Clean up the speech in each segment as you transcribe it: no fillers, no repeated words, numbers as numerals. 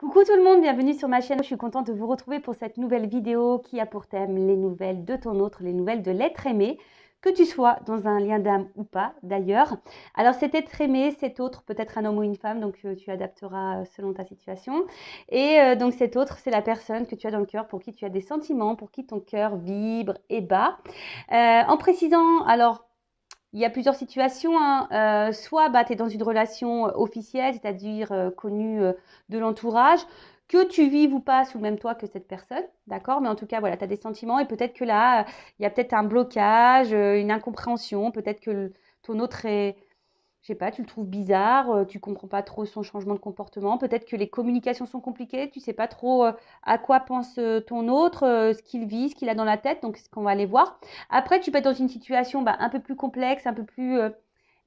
Coucou tout le monde, bienvenue sur ma chaîne. Je suis contente de vous retrouver pour cette nouvelle vidéo qui a pour thème les nouvelles de ton autre, les nouvelles de l'être aimé, que tu sois dans un lien d'âme ou pas d'ailleurs. Alors cet être aimé, cet autre, peut-être un homme ou une femme, donc tu adapteras selon ta situation. Et donc cet autre, c'est la personne que tu as dans le cœur, pour qui tu as des sentiments, pour qui ton cœur vibre et bat. En précisant, alors, il y a plusieurs situations, hein. Soit tu es dans une relation officielle, c'est-à-dire connue de l'entourage, que tu vives ou pas sous le même toit que cette personne, d'accord? Mais en tout cas, voilà, tu as des sentiments et peut-être que là, il y a peut-être un blocage, une incompréhension, peut-être que ton autre est, je sais pas, tu le trouves bizarre, tu comprends pas trop son changement de comportement. Peut-être que les communications sont compliquées, tu sais pas trop à quoi pense ton autre, ce qu'il vit, ce qu'il a dans la tête. Donc, c'est ce qu'on va aller voir. Après, tu peux être dans une situation un peu plus complexe, un peu plus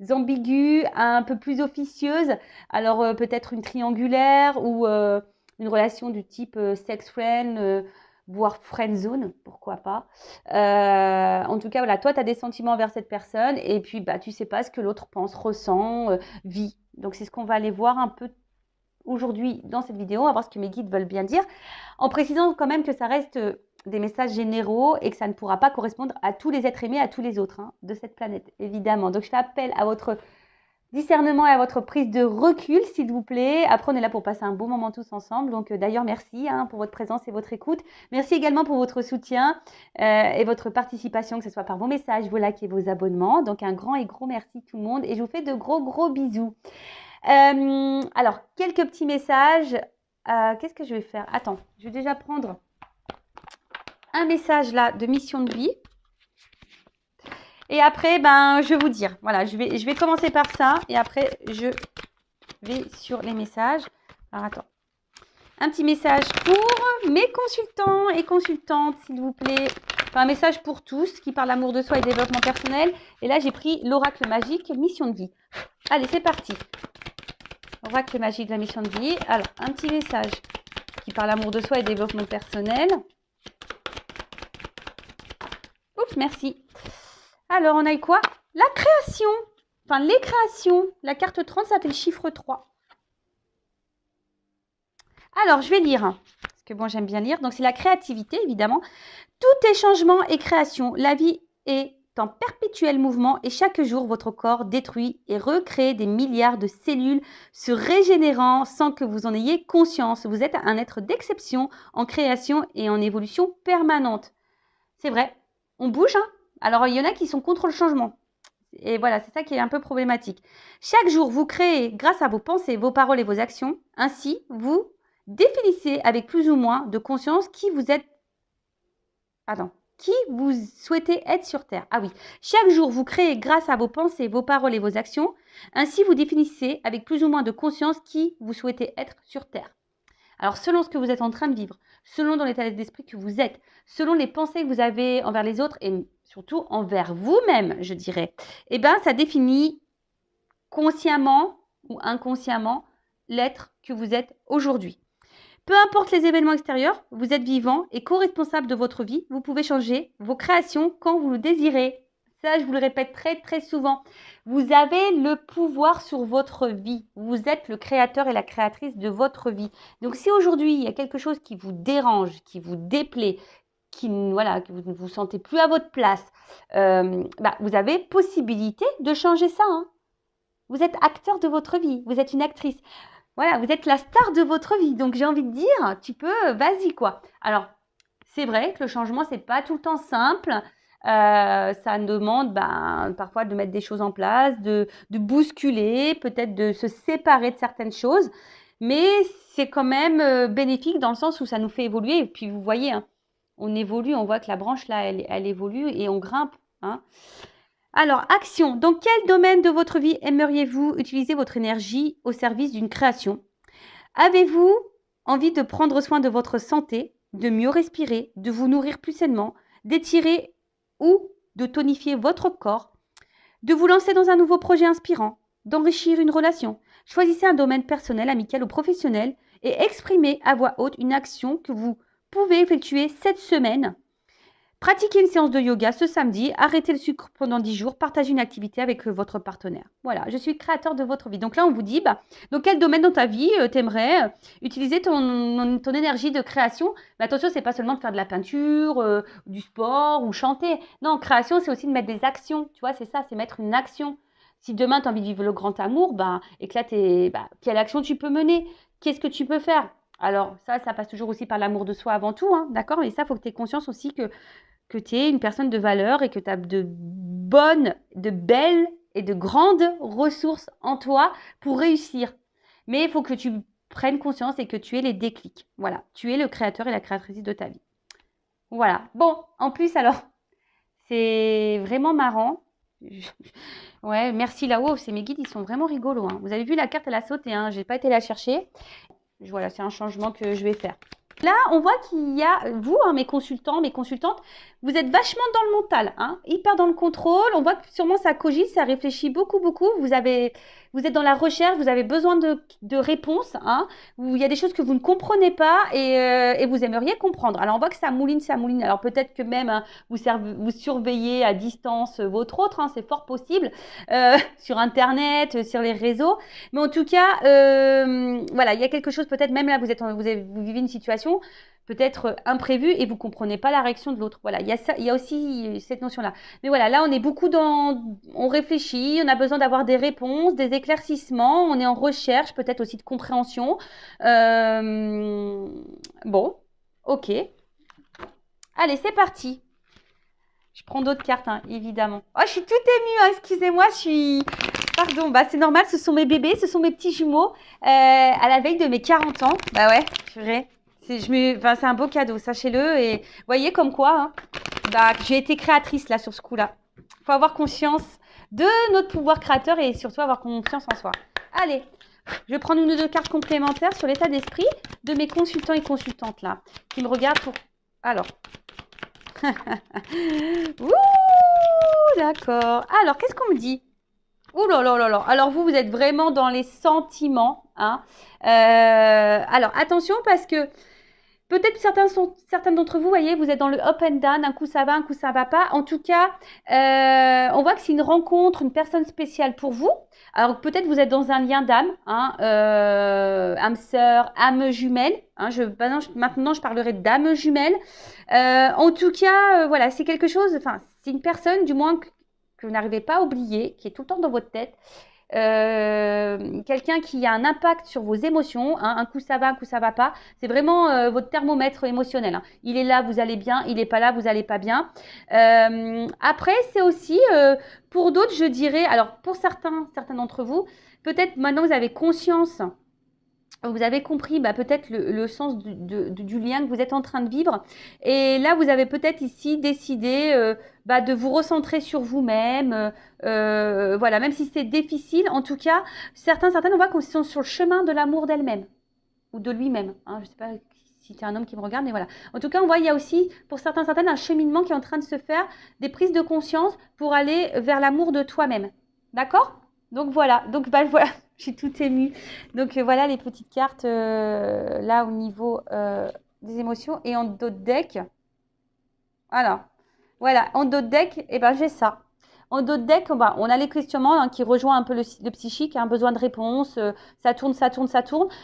ambiguë, un peu plus officieuse. Alors, peut-être une triangulaire ou une relation du type sex friend, voire friend zone, pourquoi pas. En tout cas, voilà, toi, tu as des sentiments envers cette personne et puis tu sais pas ce que l'autre pense, ressent, vit. Donc, c'est ce qu'on va aller voir un peu aujourd'hui dans cette vidéo. On va voir ce que mes guides veulent bien dire, en précisant quand même que ça reste des messages généraux et que ça ne pourra pas correspondre à tous les êtres aimés, à tous les autres de cette planète, évidemment. Donc, je fais appel à votre discernement et à votre prise de recul, s'il vous plaît. Après, on est là pour passer un bon moment tous ensemble. Donc, d'ailleurs, merci pour votre présence et votre écoute. Merci également pour votre soutien et votre participation, que ce soit par vos messages, vos likes et vos abonnements. Donc, un grand et gros merci tout le monde. Et je vous fais de gros bisous. Alors, quelques petits messages. Qu'est-ce que je vais faire? Attends, je vais déjà prendre un message là de mission de vie. Et après, je vais vous dire. Voilà, je vais commencer par ça. Et après, je vais sur les messages. Alors, attends. Un petit message pour mes consultants et consultantes, s'il vous plaît. Enfin, un message pour tous qui parlent d'amour de soi et développement personnel. Et là, j'ai pris l'oracle magique, mission de vie. Allez, c'est parti. Oracle magique de la mission de vie. Alors, un petit message qui parle d'amour de soi et développement personnel. Oups, merci. Alors, on a eu quoi? La création. Enfin, les créations. La carte 30, ça fait le chiffre 3. Alors, je vais lire. Parce que bon, j'aime bien lire. Donc, c'est la créativité, évidemment. Tout est changement et création. La vie est en perpétuel mouvement et chaque jour, votre corps détruit et recrée des milliards de cellules se régénérant sans que vous en ayez conscience. Vous êtes un être d'exception en création et en évolution permanente. C'est vrai, on bouge, hein. Alors, il y en a qui sont contre le changement. Et voilà, c'est ça qui est un peu problématique. Chaque jour, vous créez grâce à vos pensées, vos paroles et vos actions. Ainsi, vous définissez avec plus ou moins de conscience qui vous êtes. Qui vous souhaitez être sur Terre. Ah oui, chaque jour, vous créez grâce à vos pensées, vos paroles et vos actions. Ainsi, vous définissez avec plus ou moins de conscience qui vous souhaitez être sur Terre. Alors, selon ce que vous êtes en train de vivre, selon dans l'état d'esprit que vous êtes, selon les pensées que vous avez envers les autres et surtout envers vous-même, je dirais, ça définit consciemment ou inconsciemment l'être que vous êtes aujourd'hui. Peu importe les événements extérieurs, vous êtes vivant et co-responsable de votre vie. Vous pouvez changer vos créations quand vous le désirez. Ça, je vous le répète très souvent. Vous avez le pouvoir sur votre vie. Vous êtes le créateur et la créatrice de votre vie. Donc, si aujourd'hui, il y a quelque chose qui vous dérange, qui vous déplaît, que vous ne vous sentez plus à votre place, vous avez possibilité de changer ça. Vous êtes acteur de votre vie. Vous êtes une actrice. Voilà, vous êtes la star de votre vie. Donc, j'ai envie de dire, tu peux, vas-y, quoi. Alors, c'est vrai que le changement, c'est pas tout le temps simple. Ça demande parfois de mettre des choses en place, de bousculer, peut-être de se séparer de certaines choses. Mais c'est quand même bénéfique dans le sens où ça nous fait évoluer. Et puis, vous voyez, on évolue, on voit que la branche, là, elle évolue et on grimpe. Alors, action. Dans quel domaine de votre vie aimeriez-vous utiliser votre énergie au service d'une création? Avez-vous envie de prendre soin de votre santé, de mieux respirer, de vous nourrir plus sainement, d'étirer ou de tonifier votre corps, de vous lancer dans un nouveau projet inspirant, d'enrichir une relation? Choisissez un domaine personnel, amical ou professionnel et exprimez à voix haute une action que vous pouvez effectuer cette semaine. Pratiquez une séance de yoga ce samedi, arrêtez le sucre pendant 10 jours, partagez une activité avec votre partenaire. Voilà, je suis créateur de votre vie. Donc là, on vous dit, dans quel domaine dans ta vie t'aimerais utiliser ton énergie de création. Mais attention, c'est pas seulement de faire de la peinture, du sport ou chanter. Non, création, c'est aussi de mettre des actions. Tu vois, c'est ça, c'est mettre une action. Si demain, tu as envie de vivre le grand amour, quelle action tu peux mener? Qu'est-ce que tu peux faire? Alors, ça passe toujours aussi par l'amour de soi avant tout, hein, d'accord? Et ça, il faut que tu aies conscience aussi que tu es une personne de valeur et que tu as de bonnes, de belles et de grandes ressources en toi pour réussir. Mais il faut que tu prennes conscience et que tu aies les déclics. Voilà, tu es le créateur et la créatrice de ta vie. Voilà. Bon, en plus, alors, c'est vraiment marrant. Ouais, merci là-haut, c'est mes guides, ils sont vraiment rigolos, hein. Vous avez vu, la carte, elle a sauté, hein. Je n'ai pas été la chercher. Voilà, c'est un changement que je vais faire. Là, on voit qu'il y a, vous, hein, mes consultants, mes consultantes, vous êtes vachement dans le mental, hein, hyper dans le contrôle. On voit que sûrement ça cogite, ça réfléchit beaucoup, beaucoup. Vous êtes dans la recherche, vous avez besoin de réponses, hein, où il y a des choses que vous ne comprenez pas et vous aimeriez comprendre. Alors, on voit que ça mouline, ça mouline. Alors, peut-être que même hein, vous surveillez à distance votre autre, hein, c'est fort possible, sur Internet, sur les réseaux. Mais en tout cas, voilà, il y a quelque chose, peut-être même là, vous vivez une situation peut-être imprévue et vous ne comprenez pas la réaction de l'autre. Voilà, il y a aussi cette notion-là. Mais voilà, là, on est beaucoup on réfléchit, on a besoin d'avoir des réponses, des éclaircissements, on est en recherche, peut-être aussi de compréhension. Bon, ok. Allez, c'est parti. Je prends d'autres cartes, hein, évidemment. Oh, je suis toute émue, hein, excusez-moi, Pardon, c'est normal, ce sont mes bébés, ce sont mes petits jumeaux à la veille de mes 40 ans. Bah ouais, c'est vrai. C'est un beau cadeau, sachez-le. Et vous voyez comme quoi, hein, j'ai été créatrice là sur ce coup-là. Il faut avoir conscience de notre pouvoir créateur et surtout avoir confiance en soi. Allez, je vais prendre une ou deux cartes complémentaires sur l'état d'esprit de mes consultants et consultantes là, qui me regardent pour... Alors. Ouh, d'accord. Alors, qu'est-ce qu'on me dit? Ouh là là là là. Alors, vous êtes vraiment dans les sentiments, hein. Alors, attention parce que peut-être certains d'entre vous, voyez, vous êtes dans le up and down, un coup ça va, un coup ça va pas. En tout cas, on voit que c'est une rencontre, une personne spéciale pour vous. Alors peut-être vous êtes dans un lien d'âme, hein, âme sœur, âme jumelle. Hein, maintenant, je parlerai d'âme jumelle. En tout cas, voilà, c'est quelque chose, enfin, c'est une personne, du moins, que vous n'arrivez pas à oublier, qui est tout le temps dans votre tête. Quelqu'un qui a un impact sur vos émotions, hein, un coup ça va, un coup ça va pas, c'est vraiment votre thermomètre émotionnel, hein. Il est là, vous allez bien, il n'est pas là, vous allez pas bien. Après, c'est aussi pour d'autres, je dirais, alors pour certains d'entre vous, peut-être maintenant vous avez conscience, vous avez compris peut-être le sens du lien que vous êtes en train de vivre. Et là, vous avez peut-être ici décidé de vous recentrer sur vous-même. Voilà, même si c'est difficile, en tout cas, certaines, on voit qu'ils sont sur le chemin de l'amour d'elle-même ou de lui-même. Hein, je ne sais pas si tu es un homme qui me regarde, mais voilà. En tout cas, on voit il y a aussi, pour certaines, un cheminement qui est en train de se faire, des prises de conscience pour aller vers l'amour de toi-même. D'accord ? Donc voilà, voilà, je suis toute émue. Donc voilà les petites cartes là au niveau des émotions. Et en dos de deck, alors, voilà, en dos de deck, j'ai ça. En dos de deck, on a les questionnements hein, qui rejoint un peu le psychique, un besoin de réponse, ça tourne.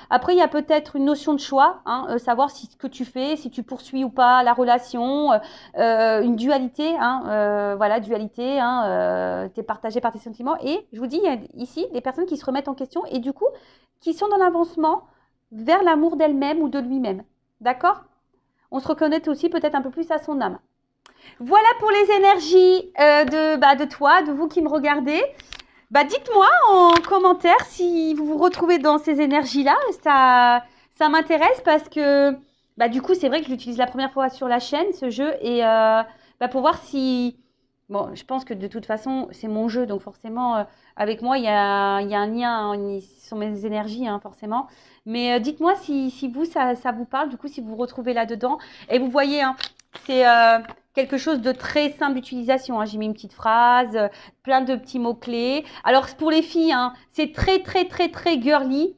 Après, il y a peut-être une notion de choix, hein, savoir si ce que tu fais, si tu poursuis ou pas la relation, une dualité, hein, voilà, dualité, hein, tu es partagé par tes sentiments. Et je vous dis, il y a ici des personnes qui se remettent en question et du coup, qui sont dans l'avancement vers l'amour d'elle-même ou de lui-même. D'accord ? On se reconnaît aussi peut-être un peu plus à son âme. Voilà pour les énergies de toi, de vous qui me regardez. Dites-moi en commentaire si vous vous retrouvez dans ces énergies-là. Ça m'intéresse parce que du coup, c'est vrai que je l'utilise la première fois sur la chaîne, ce jeu. Et pour voir si... Bon, je pense que de toute façon, c'est mon jeu. Donc forcément, avec moi, il y a un lien. Hein, ce sont mes énergies, hein, forcément. Mais dites-moi si vous, ça vous parle. Du coup, si vous vous retrouvez là-dedans. Et vous voyez... Hein, c'est quelque chose de très simple d'utilisation, hein. J'ai mis une petite phrase, plein de petits mots-clés. Alors, pour les filles, hein, c'est très girly.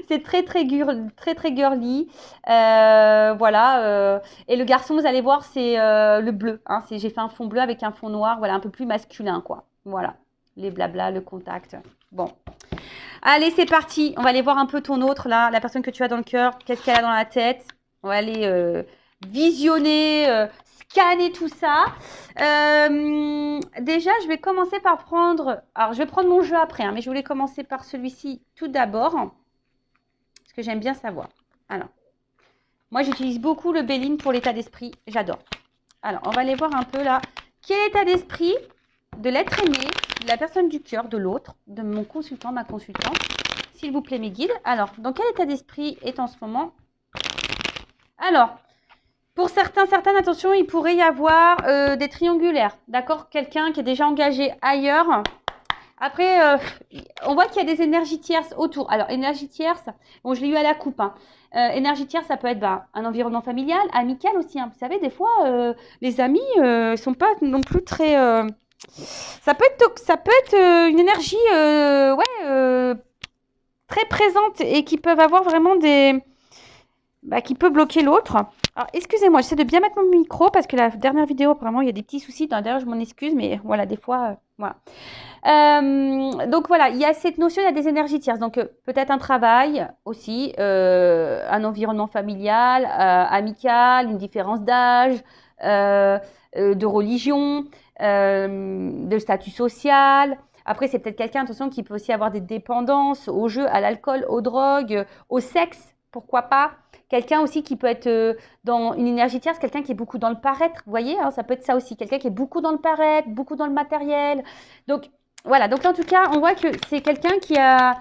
C'est très girly. Voilà. Et le garçon, vous allez voir, c'est le bleu. Hein. J'ai fait un fond bleu avec un fond noir, voilà, un peu plus masculin, quoi. Voilà. Les blabla, le contact. Bon. Allez, c'est parti. On va aller voir un peu ton autre, là. La personne que tu as dans le cœur. Qu'est-ce qu'elle a dans la tête? On va aller visionner, scanner tout ça. Déjà, je vais commencer par prendre... Alors, je vais prendre mon jeu après, hein, mais je voulais commencer par celui-ci tout d'abord. Parce que j'aime bien savoir. Alors, moi, j'utilise beaucoup le Béline pour l'état d'esprit. J'adore. Alors, on va aller voir un peu là. Quel état d'esprit de l'être aimé, de la personne du cœur, de l'autre, de mon consultant, ma consultante. S'il vous plaît, mes guides. Alors, dans quel état d'esprit est en ce moment? Alors, pour certaines, attention, il pourrait y avoir des triangulaires. D'accord? Quelqu'un qui est déjà engagé ailleurs. Après, on voit qu'il y a des énergies tierces autour. Alors, énergie tierce, bon, je l'ai eu à la coupe. Hein. Énergie tierce, ça peut être un environnement familial, amical aussi. Hein. Vous savez, des fois, les amis ne sont pas non plus très... ça peut être une énergie très présente et qui peuvent avoir vraiment des... qui peut bloquer l'autre. Alors, excusez-moi, j'essaie de bien mettre mon micro parce que la dernière vidéo, apparemment, il y a des petits soucis. D'ailleurs, je m'en excuse, mais voilà, des fois, voilà. Donc voilà, il y a cette notion, il y a des énergies tierces. Donc peut-être un travail aussi, un environnement familial, amical, une différence d'âge, de religion, de statut social. Après, c'est peut-être quelqu'un, attention, qui peut aussi avoir des dépendances au jeu, à l'alcool, aux drogues, au sexe, pourquoi pas. Quelqu'un aussi qui peut être dans une énergie tierce, quelqu'un qui est beaucoup dans le paraître, vous voyez, hein, ça peut être ça aussi, quelqu'un qui est beaucoup dans le paraître, beaucoup dans le matériel. Donc, voilà, donc en tout cas, on voit que c'est quelqu'un qui a,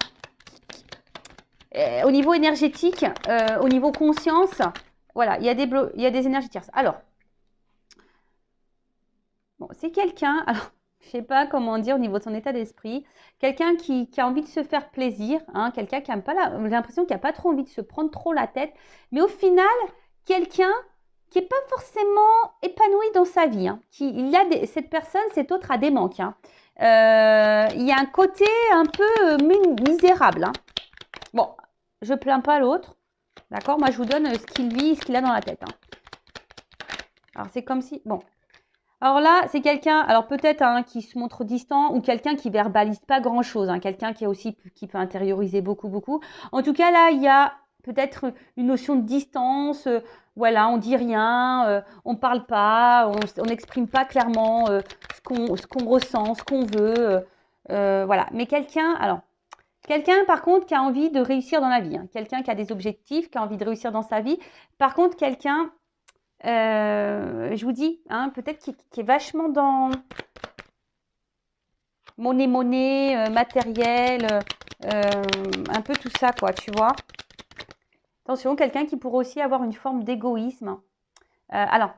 au niveau énergétique, au niveau conscience, voilà, il y a des énergies tierces. Alors, bon, c'est quelqu'un, alors, je ne sais pas comment dire au niveau de son état d'esprit, quelqu'un qui a envie de se faire plaisir, hein, quelqu'un qui n'a pas j'ai l'impression qu'il n'a pas trop envie de se prendre trop la tête, mais au final, quelqu'un qui n'est pas forcément épanoui dans sa vie. Hein, cette personne, cet autre a des manques. Hein. Il y a un côté un peu misérable. Hein. Bon, je ne plains pas l'autre. D'accord? Moi, je vous donne ce qu'il vit, ce qu'il a dans la tête. Hein. Alors, c'est comme si... Bon. Alors là, c'est quelqu'un, alors peut-être hein, qui se montre distant ou quelqu'un qui verbalise pas grand-chose. Hein, quelqu'un qui peut intérioriser beaucoup. En tout cas, là, il y a peut-être une notion de distance. Voilà, on dit rien, on parle pas, on n'exprime pas clairement ce qu'on ressent, ce qu'on veut. Voilà. Mais quelqu'un par contre qui a envie de réussir dans la vie, hein, quelqu'un qui a des objectifs, qui a envie de réussir dans sa vie. Par contre, quelqu'un, je vous dis, hein, peut-être qui est vachement dans monnaie, matériel, un peu tout ça, quoi, tu vois. Attention, quelqu'un qui pourrait aussi avoir une forme d'égoïsme. Alors,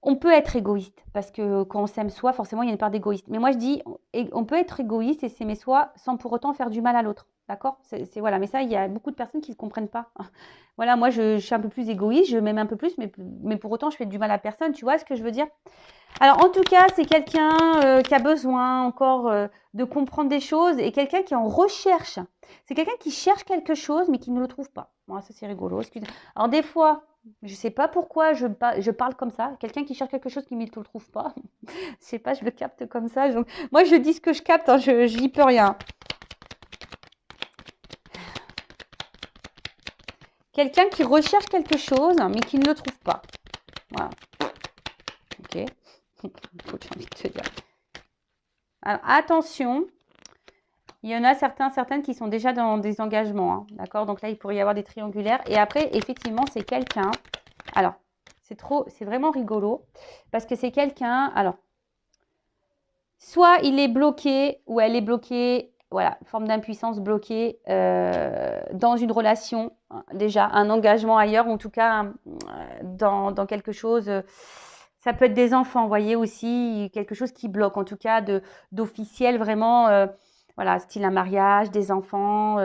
on peut être égoïste, parce que quand on s'aime soi, forcément, il y a une part d'égoïste. Mais moi, je dis, on peut être égoïste et s'aimer soi sans pour autant faire du mal à l'autre. D'accord? Voilà. Mais ça, il y a beaucoup de personnes qui ne comprennent pas. Voilà, moi, je suis un peu plus égoïste, je m'aime un peu plus, mais pour autant, je fais du mal à personne. Tu vois ce que je veux dire? Alors, en tout cas, c'est quelqu'un qui a besoin encore de comprendre des choses et quelqu'un qui est en recherche. C'est quelqu'un qui cherche quelque chose, mais qui ne le trouve pas. Bon, ça, c'est rigolo. Alors, des fois, je ne sais pas pourquoi je parle comme ça. Quelqu'un qui cherche quelque chose qui ne le trouve pas. Je ne sais pas, je le capte comme ça. Donc, moi, je dis ce que je capte, hein, je n'y peux rien. Quelqu'un qui recherche quelque chose, mais qui ne le trouve pas. Voilà. Ok. J'ai envie de te dire. Alors, attention. Il y en a certaines qui sont déjà dans des engagements. Hein, d'accord? Donc là, il pourrait y avoir des triangulaires. Et après, effectivement, c'est quelqu'un. Alors, c'est vraiment rigolo. Parce que c'est quelqu'un. Alors, soit il est bloqué ou elle est bloquée. Voilà, forme d'impuissance bloquée dans une relation, déjà, un engagement ailleurs, ou en tout cas dans quelque chose, ça peut être des enfants, vous voyez aussi, quelque chose qui bloque, en tout cas d'officiel vraiment, voilà, style un mariage, des enfants,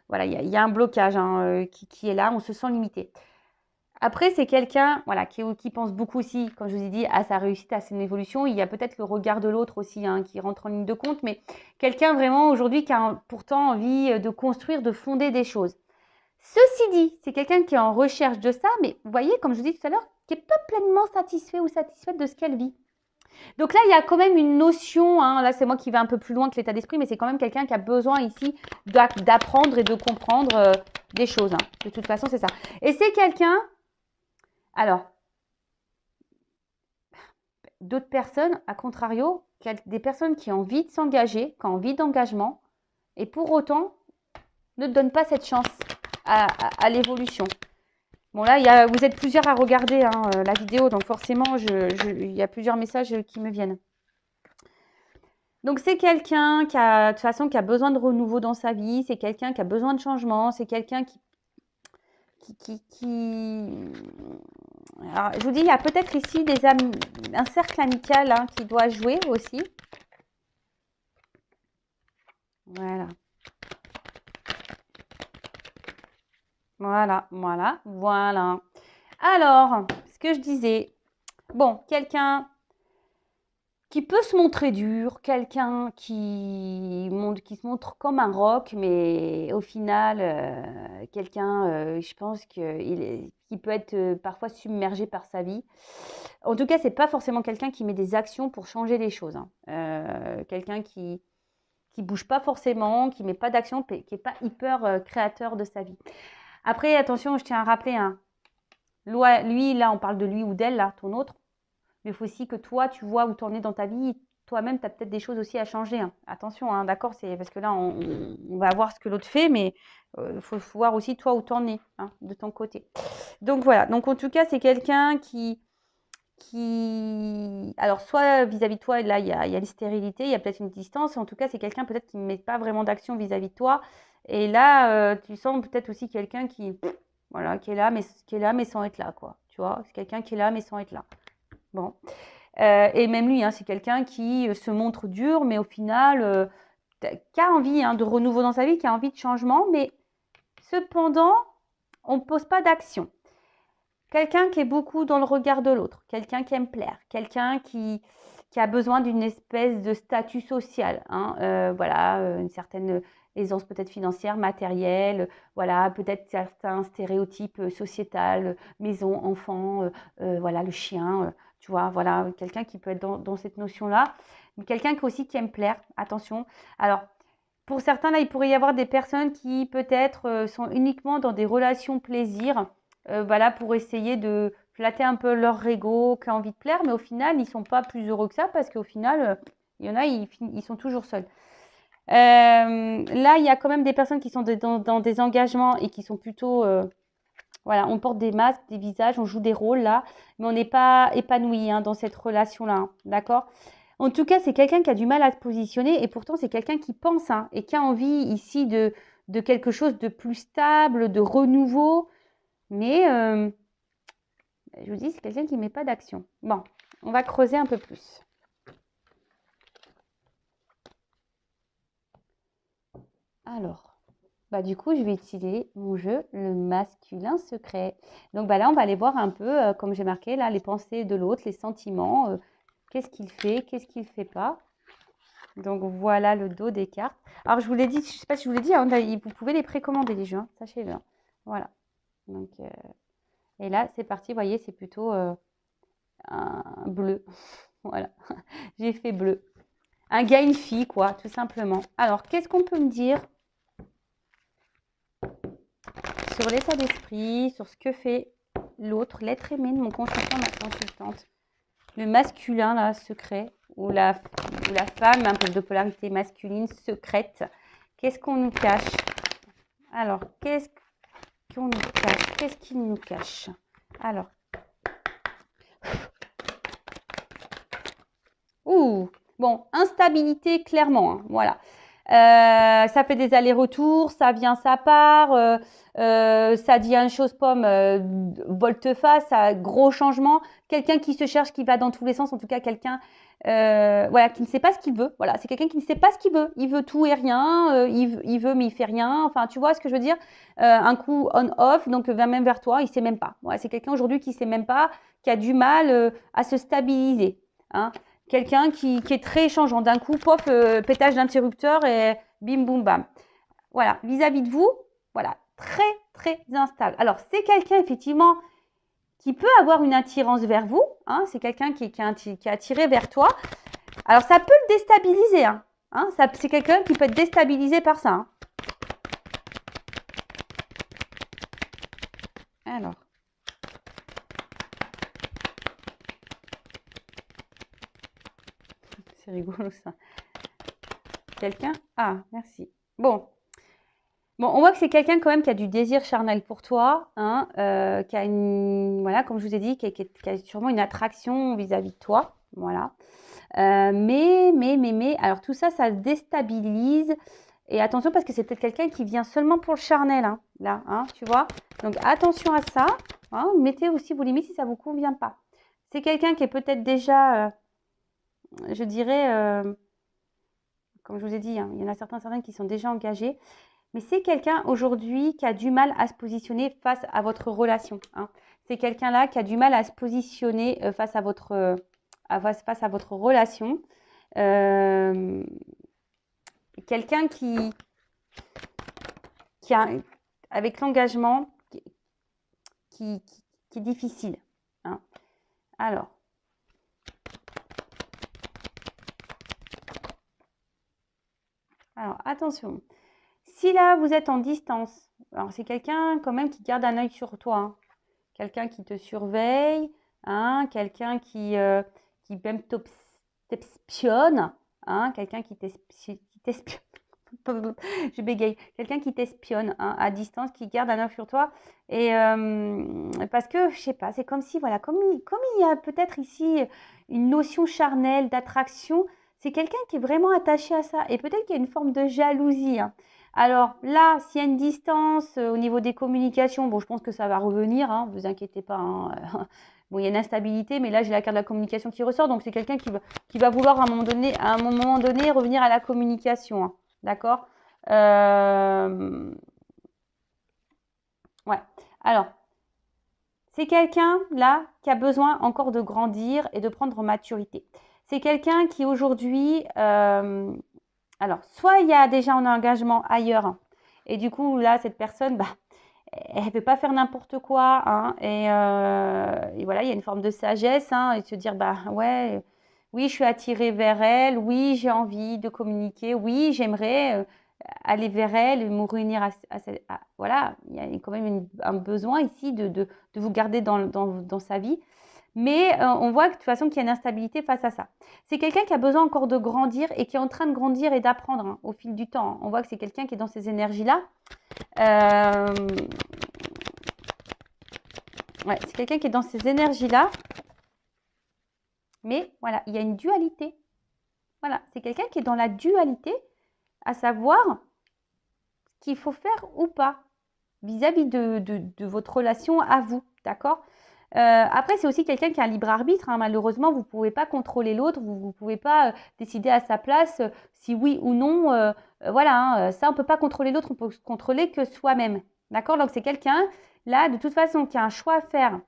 voilà, il y a un blocage hein, qui est là, on se sent limité. Après, c'est quelqu'un voilà, qui pense beaucoup aussi, comme je vous ai dit, à sa réussite, à son évolution. Il y a peut-être le regard de l'autre aussi hein, qui rentre en ligne de compte, mais quelqu'un vraiment aujourd'hui qui a pourtant envie de construire, de fonder des choses. Ceci dit, c'est quelqu'un qui est en recherche de ça, mais vous voyez, comme je vous dis tout à l'heure, qui n'est pas pleinement satisfait ou satisfaite de ce qu'elle vit. Donc là, il y a quand même une notion, hein, là c'est moi qui vais un peu plus loin que l'état d'esprit, mais c'est quand même quelqu'un qui a besoin ici d'apprendre et de comprendre des choses. Hein. De toute façon, c'est ça. Et c'est quelqu'un, alors, d'autres personnes, à contrario, des personnes qui ont envie de s'engager, qui ont envie d'engagement, et pour autant, ne donnent pas cette chance à l'évolution. Bon là, vous êtes plusieurs à regarder hein, la vidéo, donc forcément, il y a plusieurs messages qui me viennent. Donc c'est quelqu'un qui a, de toute façon, qui a besoin de renouveau dans sa vie, c'est quelqu'un qui a besoin de changement, c'est quelqu'un qui... Alors, je vous dis, il y a peut-être ici un cercle amical hein, qui doit jouer aussi. Voilà. Voilà. Alors, ce que je disais, bon, quelqu'un qui peut se montrer dur, quelqu'un qui se montre comme un roc, mais au final, quelqu'un, je pense qui peut être parfois submergé par sa vie. En tout cas, c'est pas forcément quelqu'un qui met des actions pour changer les choses. Hein. Quelqu'un qui bouge pas forcément, qui met pas d'action, qui est pas hyper créateur de sa vie. Après, attention, je tiens à rappeler, hein, lui, là, on parle de lui ou d'elle, là, ton autre. Mais il faut aussi que toi, tu vois où tu en es dans ta vie. Toi-même, tu as peut-être des choses aussi à changer. Hein. Attention, hein, d'accord, c'est parce que là, on va voir ce que l'autre fait, mais il faut voir aussi toi où tu en es, hein, de ton côté. Donc voilà, donc en tout cas, c'est quelqu'un qui... Alors, soit vis-à-vis de toi, là, il y a une stérilité, il y a peut-être une distance. En tout cas, c'est quelqu'un peut-être qui ne met pas vraiment d'action vis-à-vis de toi. Et là, tu sens peut-être aussi quelqu'un voilà, qui est là, mais sans être là, quoi. Tu vois, c'est quelqu'un qui est là, mais sans être là. Bon. Et même lui, hein, c'est quelqu'un qui se montre dur, mais au final, qui a envie hein, de renouveau dans sa vie, qui a envie de changement, mais cependant, on ne pose pas d'action. Quelqu'un qui est beaucoup dans le regard de l'autre, quelqu'un qui aime plaire, quelqu'un qui a besoin d'une espèce de statut social. Hein, voilà, une certaine aisance peut-être financière, matérielle, voilà, peut-être certains stéréotypes sociétals, maison, enfant, voilà, le chien, tu vois, voilà, quelqu'un qui peut être dans cette notion-là. Mais quelqu'un aussi qui aime plaire, attention. Alors, pour certains, là, il pourrait y avoir des personnes qui peut-être sont uniquement dans des relations plaisir, voilà, pour essayer de flatter un peu leur ego, qui a envie de plaire, mais au final, ils ne sont pas plus heureux que ça parce qu'au final, il y en a, ils sont toujours seuls. Là, il y a quand même des personnes qui sont dans des engagements et qui sont plutôt... voilà, on porte des masques, des visages, on joue des rôles là, mais on n'est pas épanoui hein, dans cette relation-là, hein, d'accord? En tout cas, c'est quelqu'un qui a du mal à se positionner et pourtant, c'est quelqu'un qui pense hein, et qui a envie ici de quelque chose de plus stable, de renouveau. Mais, je vous dis, c'est quelqu'un qui ne met pas d'action. Bon, on va creuser un peu plus. Alors, du coup, je vais utiliser mon jeu, le masculin secret. Donc, là, on va aller voir un peu, comme j'ai marqué, là, les pensées de l'autre, les sentiments. Qu'est-ce qu'il fait, qu'est-ce qu'il ne fait pas. Donc, voilà le dos des cartes. Alors, je vous l'ai dit, je ne sais pas si je vous l'ai dit, hein, vous pouvez les précommander, les jeux, hein, sachez-le. Hein. Voilà. Donc, et là, c'est parti. Vous voyez, c'est plutôt un bleu. Voilà. J'ai fait bleu. Un gars, une fille, quoi, tout simplement. Alors, qu'est-ce qu'on peut me dire sur l'état d'esprit, sur ce que fait l'autre, l'être aimé de mon consultant, ma consultante, le masculin là, secret, ou la femme, un peu de polarité masculine, secrète. Qu'est-ce qu'on nous cache? Alors, qu'est-ce qu'on nous cache? Qu'est-ce qu'il nous cache? Alors. Ouh, bon, instabilité, clairement, hein, voilà. Ça fait des allers-retours, ça vient, ça part, ça dit une chose pomme, volte-face, gros changement. Quelqu'un qui se cherche, qui va dans tous les sens, en tout cas quelqu'un voilà, qui ne sait pas ce qu'il veut. Voilà, c'est quelqu'un qui ne sait pas ce qu'il veut. Il veut tout et rien, il veut mais il fait rien. Enfin, tu vois ce que je veux dire? Un coup on-off, donc même vers toi, il sait même pas. Voilà, c'est quelqu'un aujourd'hui qui sait même pas, qui a du mal à se stabiliser. Hein. Quelqu'un qui est très changeant. D'un coup, pof, pétage d'interrupteur et bim, boum, bam. Voilà, vis-à-vis de vous, voilà, très, très instable. Alors, c'est quelqu'un, effectivement, qui peut avoir une attirance vers vous. Hein, c'est quelqu'un qui est attiré vers toi. Alors, ça peut le déstabiliser. Hein, c'est quelqu'un qui peut être déstabilisé par ça. Hein. Alors. C'est rigolo, ça. Quelqu'un? Ah, merci. Bon. Bon, on voit que c'est quelqu'un quand même qui a du désir charnel pour toi, hein, qui a une, voilà, comme je vous ai dit, qui a sûrement une attraction vis-à-vis de toi, voilà. Mais, alors tout ça, ça déstabilise. Et attention parce que c'est peut-être quelqu'un qui vient seulement pour le charnel, hein, là, hein, tu vois. Donc attention à ça. Hein, mettez aussi vos limites si ça ne vous convient pas. C'est quelqu'un qui est peut-être déjà, je dirais, comme je vous ai dit, hein, il y en a certains qui sont déjà engagés. Mais c'est quelqu'un aujourd'hui qui a du mal à se positionner face à votre relation. Hein. C'est quelqu'un-là qui a du mal à se positionner face à votre relation. Quelqu'un qui a, avec l'engagement, qui est difficile. Hein. Alors, attention. Si là, vous êtes en distance, alors c'est quelqu'un quand même qui garde un œil sur toi. Hein. Quelqu'un qui te surveille, hein, quelqu'un qui même t'espionne, hein, quelqu'un qui t'espionne. Je bégaye. Quelqu'un qui t'espionne hein, à distance, qui garde un œil sur toi. Et parce que, je sais pas, c'est comme si, voilà, comme il y a peut-être ici une notion charnelle d'attraction, c'est quelqu'un qui est vraiment attaché à ça. Et peut-être qu'il y a une forme de jalousie. Hein. Alors là, s'il y a une distance au niveau des communications, bon, je pense que ça va revenir, hein, vous inquiétez pas. Hein. Bon, il y a une instabilité, mais là, j'ai la carte de la communication qui ressort. Donc, c'est quelqu'un qui va vouloir à un moment donné revenir à la communication. Hein. D'accord Ouais. Alors, c'est quelqu'un, là, qui a besoin encore de grandir et de prendre en maturité. C'est quelqu'un qui, aujourd'hui, alors, soit il y a déjà un engagement ailleurs, hein, et du coup, là, cette personne, bah, elle ne veut pas faire n'importe quoi, hein, et voilà, il y a une forme de sagesse, hein, et de se dire, bah, ouais, oui, je suis attirée vers elle, oui, j'ai envie de communiquer, oui, j'aimerais aller vers elle et me réunir voilà, il y a quand même un besoin ici de vous garder dans sa vie. Mais on voit que, de toute façon qu'il y a une instabilité face à ça. C'est quelqu'un qui a besoin encore de grandir et qui est en train de grandir et d'apprendre hein, au fil du temps. On voit que c'est quelqu'un qui est dans ces énergies-là. Ouais, c'est quelqu'un qui est dans ces énergies-là. Mais voilà, il y a une dualité. Voilà, c'est quelqu'un qui est dans la dualité, à savoir ce qu'il faut faire ou pas vis-à-vis de votre relation à vous. D'accord après, c'est aussi quelqu'un qui a un libre arbitre. Hein. Malheureusement, vous ne pouvez pas contrôler l'autre, vous ne pouvez pas décider à sa place si oui ou non. Voilà, hein, ça, on ne peut pas contrôler l'autre, on peut contrôler que soi-même. D'accord. Donc, c'est quelqu'un, là, de toute façon, qui a un choix à faire,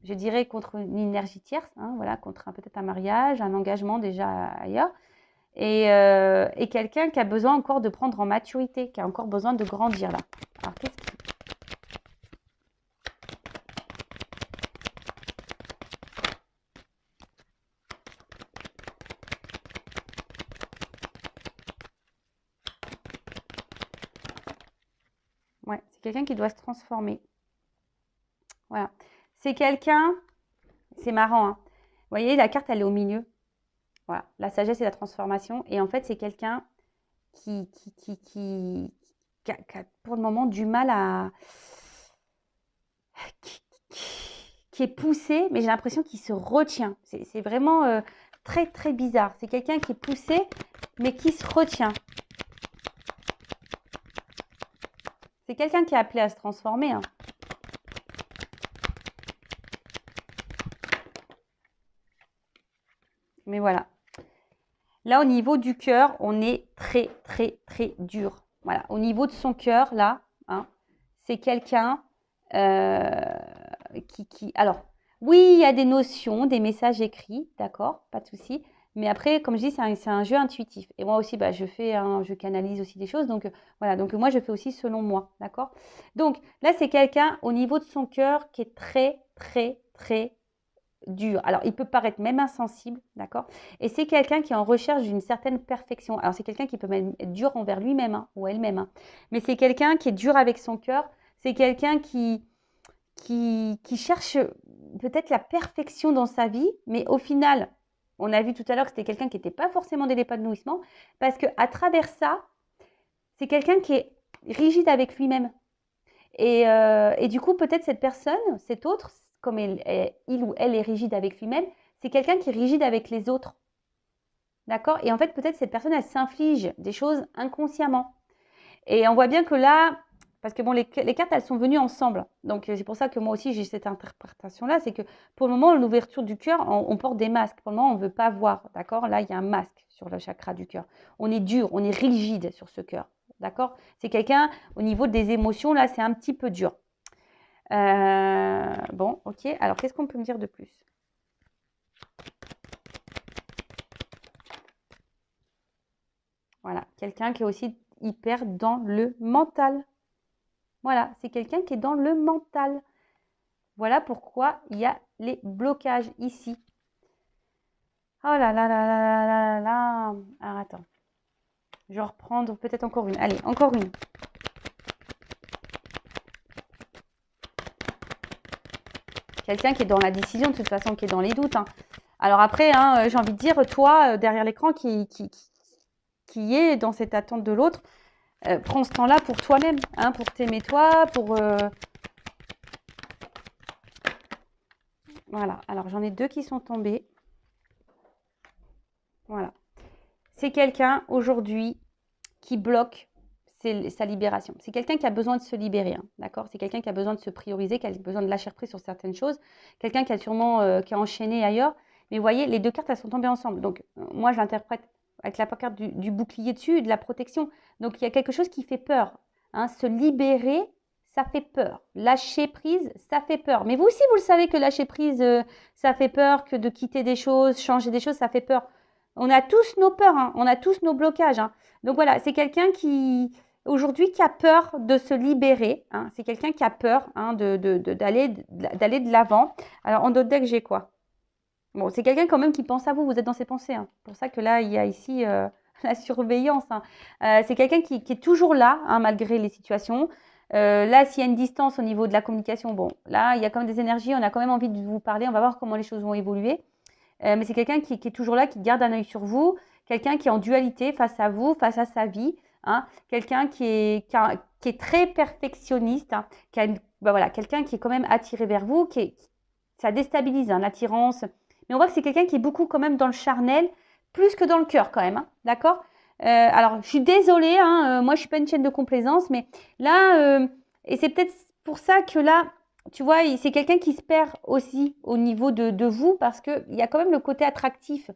je dirais, contre une énergie tierce, hein, voilà, contre peut-être un mariage, un engagement déjà ailleurs. Et quelqu'un qui a besoin encore de prendre en maturité, qui a encore besoin de grandir là. Alors, qu'est-ce qui... Ouais, c'est quelqu'un qui doit se transformer. Voilà. C'est quelqu'un, c'est marrant, hein. Vous voyez, la carte, elle est au milieu. Voilà, la sagesse et la transformation. Et en fait, c'est quelqu'un qui a pour le moment du mal à... qui est poussé, mais j'ai l'impression qu'il se retient. C'est vraiment très, très bizarre. C'est quelqu'un qui est poussé, mais qui se retient. C'est quelqu'un qui est appelé à se transformer. Hein. Mais voilà. Là, au niveau du cœur, on est très, très, très dur. Voilà. Au niveau de son cœur, là, hein, c'est quelqu'un Alors, oui, il y a des notions, des messages écrits, d'accord, pas de souci. Mais après, comme je dis, c'est un jeu intuitif. Et moi aussi, bah, je canalise aussi des choses. Donc, voilà. Donc, moi, je fais aussi selon moi, d'accord. Donc, là, c'est quelqu'un au niveau de son cœur qui est très, très, très dur. Alors, il peut paraître même insensible, d'accord? Et c'est quelqu'un qui est en recherche d'une certaine perfection. Alors, c'est quelqu'un qui peut même être dur envers lui-même hein, ou elle-même. Hein. Mais c'est quelqu'un qui est dur avec son cœur. C'est quelqu'un qui cherche peut-être la perfection dans sa vie, mais au final, on a vu tout à l'heure que c'était quelqu'un qui n'était pas forcément dans l'épanouissement, parce qu'à travers ça, c'est quelqu'un qui est rigide avec lui-même. Et du coup, peut-être cette personne, cet autre, comme il ou elle est rigide avec lui-même, c'est quelqu'un qui est rigide avec les autres. D'accord? Et en fait, peut-être cette personne, elle s'inflige des choses inconsciemment. Et on voit bien que là, parce que bon, les cartes, elles sont venues ensemble. Donc, c'est pour ça que moi aussi, j'ai cette interprétation-là. C'est que pour le moment, l'ouverture du cœur, on porte des masques. Pour le moment, on ne veut pas voir. D'accord? Là, il y a un masque sur le chakra du cœur. On est dur, on est rigide sur ce cœur. D'accord? C'est quelqu'un, au niveau des émotions, là, c'est un petit peu dur. Bon, ok. Alors, qu'est-ce qu'on peut me dire de plus? Voilà. Quelqu'un qui est aussi hyper dans le mental. Voilà. C'est quelqu'un qui est dans le mental. Voilà pourquoi il y a les blocages ici. Oh là là là là là là là. Alors, attends. Je vais reprendre peut-être encore une. Allez, encore une. Quelqu'un qui est dans la décision, de toute façon, qui est dans les doutes. Hein. Alors après, hein, j'ai envie de dire, toi, derrière l'écran, qui est dans cette attente de l'autre, prends ce temps-là pour toi-même, hein, pour t'aimer toi, pour... Voilà, alors j'en ai deux qui sont tombés. Voilà. C'est quelqu'un, aujourd'hui, qui bloque sa libération. C'est quelqu'un qui a besoin de se libérer, hein, d'accord? C'est quelqu'un qui a besoin de se prioriser, qui a besoin de lâcher prise sur certaines choses. Quelqu'un qui a sûrement qui a enchaîné ailleurs. Mais vous voyez, les deux cartes, elles sont tombées ensemble. Donc, moi, je l'interprète avec la carte du bouclier dessus et de la protection. Donc, il y a quelque chose qui fait peur. Hein. Se libérer, ça fait peur. Lâcher prise, ça fait peur. Mais vous aussi, vous le savez que lâcher prise, ça fait peur, que de quitter des choses, changer des choses, ça fait peur. On a tous nos peurs, hein. On a tous nos blocages. Hein. Donc voilà, c'est quelqu'un qui, aujourd'hui, qui a peur de se libérer. Hein. C'est quelqu'un qui a peur hein, d'aller de l'avant. Alors, en d'autres decks, j'ai quoi? Bon, c'est quelqu'un quand même qui pense à vous. Vous êtes dans ses pensées. Hein. C'est pour ça que là, il y a ici la surveillance. Hein. C'est quelqu'un qui est toujours là, hein, malgré les situations. Là, s'il y a une distance au niveau de la communication, bon, là, il y a quand même des énergies. On a quand même envie de vous parler. On va voir comment les choses vont évoluer. Mais c'est quelqu'un qui est toujours là, qui garde un œil sur vous. Quelqu'un qui est en dualité face à vous, face à sa vie. Hein, quelqu'un qui est très perfectionniste, hein, voilà, quelqu'un qui est quand même attiré vers vous, ça déstabilise hein, l'attirance. Mais on voit que c'est quelqu'un qui est beaucoup quand même dans le charnel, plus que dans le cœur quand même, hein, d'accord alors, je suis désolée, hein, moi je ne suis pas une chaîne de complaisance, mais là, et c'est peut-être pour ça que là, tu vois, c'est quelqu'un qui se perd aussi au niveau de vous, parce qu'il y a quand même le côté attractif,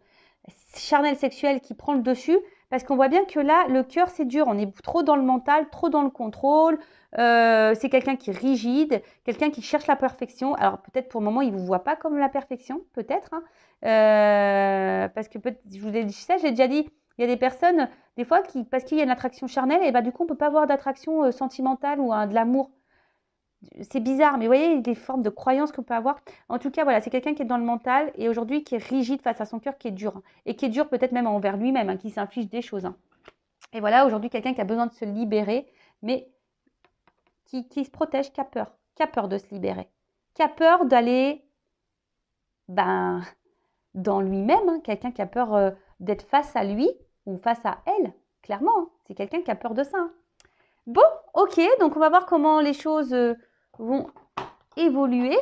charnel sexuel qui prend le dessus, parce qu'on voit bien que là, le cœur, c'est dur. On est trop dans le mental, trop dans le contrôle. C'est quelqu'un qui est rigide, quelqu'un qui cherche la perfection. Alors, peut-être pour le moment, il ne vous voit pas comme la perfection, peut-être. Hein. Parce que, je vous ai dit ça, j'ai déjà dit, il y a des personnes, des fois, parce qu'il y a une attraction charnelle, et bah, du coup, on ne peut pas avoir d'attraction sentimentale ou de l'amour. C'est bizarre, mais vous voyez les formes de croyances qu'on peut avoir. En tout cas, voilà, c'est quelqu'un qui est dans le mental et aujourd'hui qui est rigide face à son cœur, qui est dur. Hein, et qui est dur peut-être même envers lui-même, hein, qui s'inflige des choses. Hein. Et voilà, aujourd'hui, quelqu'un qui a besoin de se libérer, mais qui se protège, qui a peur de se libérer. Qui a peur d'aller dans lui-même. Hein, quelqu'un qui a peur d'être face à lui ou face à elle, clairement. Hein, c'est quelqu'un qui a peur de ça. Hein. Bon, ok, donc on va voir comment les choses vont évoluer.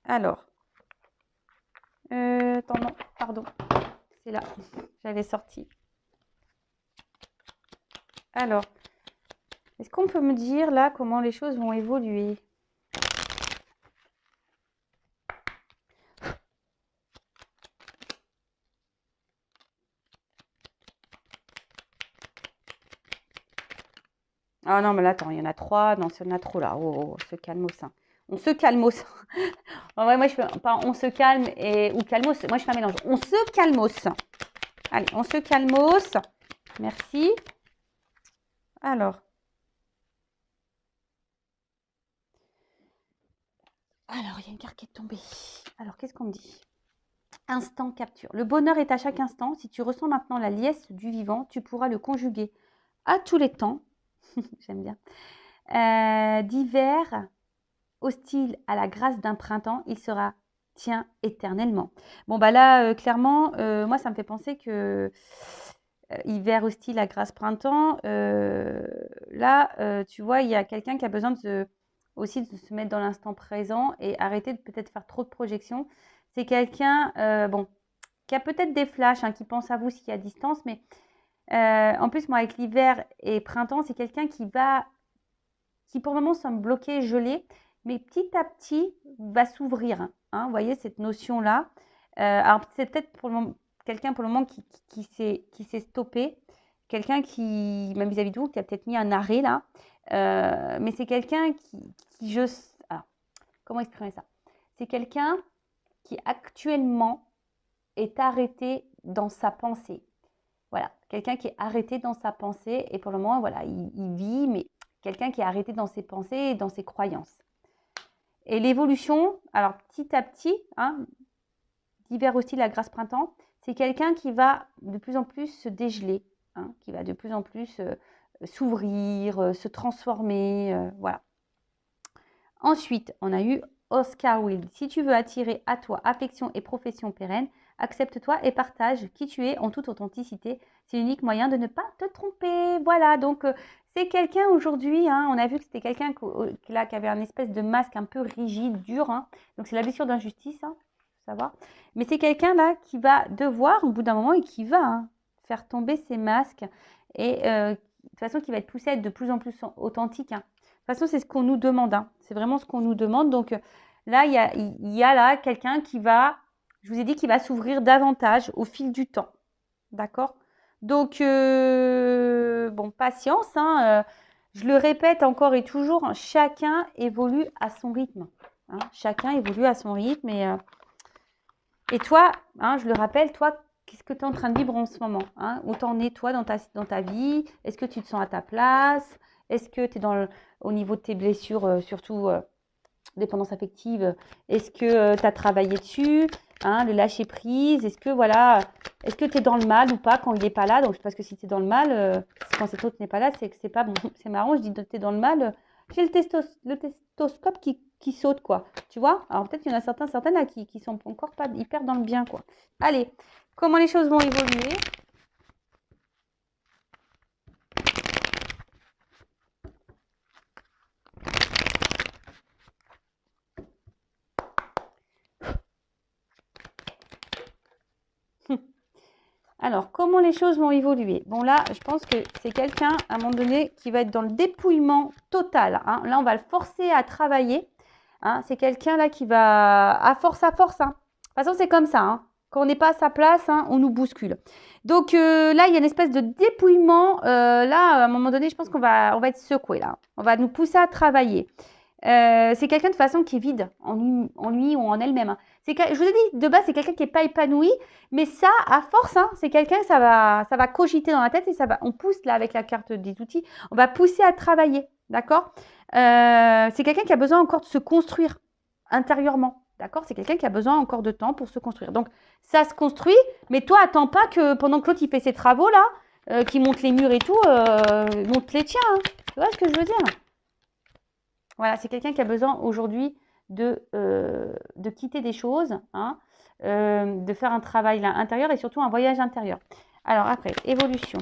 Alors, attends, non, pardon, c'est là, j'avais sorti. Alors, est-ce qu'on peut me dire là comment les choses vont évoluer? Ah non, mais là, attends, il y en a 3. Non, il y en a trop là. Oh, on se calmos. Hein. On se calmos. En vrai, moi, je fais pas on se calme ou calmos. Moi, je fais un mélange. On se calmos. Allez, on se calmos. Merci. Alors, il y a une carte qui est tombée. Alors, qu'est-ce qu'on me dit? Instant capture. Le bonheur est à chaque instant. Si tu ressens maintenant la liesse du vivant, tu pourras le conjuguer à tous les temps. J'aime bien. D'hiver, hostile à la grâce d'un printemps, il sera tien éternellement. Bon, bah là, clairement, moi, ça me fait penser que hiver hostile à grâce printemps, là, tu vois, il y a quelqu'un qui a besoin aussi de se mettre dans l'instant présent et arrêter de peut-être faire trop de projections. C'est quelqu'un, bon, qui a peut-être des flashs, hein, qui pense à vous s'il y a distance, mais en plus, moi, avec l'hiver et printemps, c'est quelqu'un qui pour le moment semble bloqué, gelé, mais petit à petit va s'ouvrir. Hein, vous voyez cette notion-là. Alors, c'est peut-être pour le moment, quelqu'un pour le moment qui s'est stoppé, quelqu'un qui, même vis-à-vis de vous, qui a peut-être mis un arrêt là, mais c'est quelqu'un alors, comment exprimer ça? C'est quelqu'un qui actuellement est arrêté dans sa pensée. Voilà, quelqu'un qui est arrêté dans sa pensée et pour le moment, voilà, il vit, mais quelqu'un qui est arrêté dans ses pensées et dans ses croyances. Et l'évolution, alors petit à petit, hein, d'hiver hostile à grâce printemps, c'est quelqu'un qui va de plus en plus se dégeler, hein, qui va de plus en plus s'ouvrir, se transformer, voilà. Ensuite, on a eu Oscar Wilde. Si tu veux attirer à toi affection et profession pérenne, accepte-toi et partage qui tu es en toute authenticité. C'est l'unique moyen de ne pas te tromper. Voilà, donc c'est quelqu'un aujourd'hui, hein, on a vu que c'était quelqu'un qui avait un espèce de masque un peu rigide, dur. Hein, donc c'est la blessure d'injustice, hein, faut savoir. Mais c'est quelqu'un là qui va devoir, au bout d'un moment, et qui va faire tomber ses masques. Et de toute façon, qui va être poussé à être de plus en plus authentique. Hein. De toute façon, c'est ce qu'on nous demande. Hein. C'est vraiment ce qu'on nous demande. Donc là, il y a là quelqu'un qui va, je vous ai dit, qui va s'ouvrir davantage au fil du temps. D'accord? Donc, bon, patience. Hein, je le répète encore et toujours, hein, chacun évolue à son rythme. Hein, chacun évolue à son rythme. Et toi, hein, je le rappelle, toi, qu'est-ce que tu es en train de vivre en ce moment, hein? Où t'en es, toi, dans ta vie? Est-ce que tu te sens à ta place? Est-ce que tu es au niveau de tes blessures, surtout dépendance affective? Est-ce que tu as travaillé dessus, hein, le lâcher prise? Est-ce que, voilà, est-ce que tu es dans le mal ou pas quand il n'est pas là? Donc, parce que si tu es dans le mal, quand cet autre n'est pas là, c'est que c'est pas bon. C'est marrant, je dis tu es dans le mal. J'ai le testoscope qui saute, quoi. Tu vois? Alors, peut-être qu'il y en a certaines là qui sont encore pas hyper dans le bien, quoi. Allez, comment les choses vont évoluer? Alors, comment les choses vont évoluer? Bon, là, je pense que c'est quelqu'un, à un moment donné, qui va être dans le dépouillement total. Hein. Là, on va le forcer à travailler. Hein. C'est quelqu'un, là, qui va à force. Hein. De toute façon, c'est comme ça. Hein. Quand on n'est pas à sa place, hein, on nous bouscule. Donc, là, il y a une espèce de dépouillement. Là, à un moment donné, je pense qu'on va être secoué, là. On va nous pousser à travailler. C'est quelqu'un de façon qui est vide en lui ou en elle-même. Hein. Je vous ai dit, de base, c'est quelqu'un qui n'est pas épanoui, mais ça, à force, hein, c'est quelqu'un, ça va cogiter dans la tête et on pousse là avec la carte des outils, on va pousser à travailler, d'accord? C'est quelqu'un qui a besoin encore de se construire intérieurement, d'accord? C'est quelqu'un qui a besoin encore de temps pour se construire. Donc, ça se construit, mais toi, attends pas que pendant que l'autre, il fait ses travaux là, qui monte les murs et tout, monte les tiens, hein. Tu vois ce que je veux dire? Voilà, c'est quelqu'un qui a besoin aujourd'hui de quitter des choses, hein, de faire un travail là, intérieur et surtout un voyage intérieur. Alors après, évolution.